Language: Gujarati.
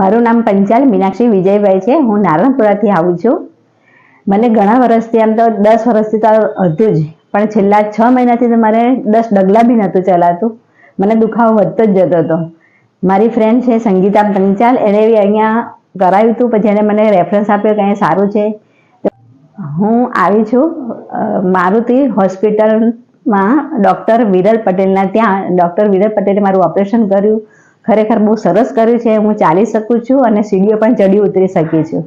મારું નામ પંચાલ મીનાક્ષી વિજયભાઈ છે. હું નારણપુરાથી આવું છું. મને ઘણા વર્ષથી, આમ તો 10 વર્ષથી તો હતું જ, પણ છેલ્લા 6 મહિનાથી તો મારે 10 ડગલા બી નહોતું ચલાતું. મને દુખાવો વધતો જ જતો હતો. મારી ફ્રેન્ડ છે સંગીતા પંચાલ, એણે અહીંયા કરાવ્યું હતું, પછી એને મને રેફરન્સ આપ્યો કે અહીંયા સારું છે. હું આવી છું મારુતિ હોસ્પિટલમાં ડૉક્ટર વિરલ પટેલના ત્યાં. ડૉક્ટર વિરલ પટેલે મારું ઓપરેશન કર્યું. ખરેખર બહુ સરસ કર્યું છે. હું ચાલી શકું છું અને સીડીઓ પણ ચડી ઉતરી શકી છું.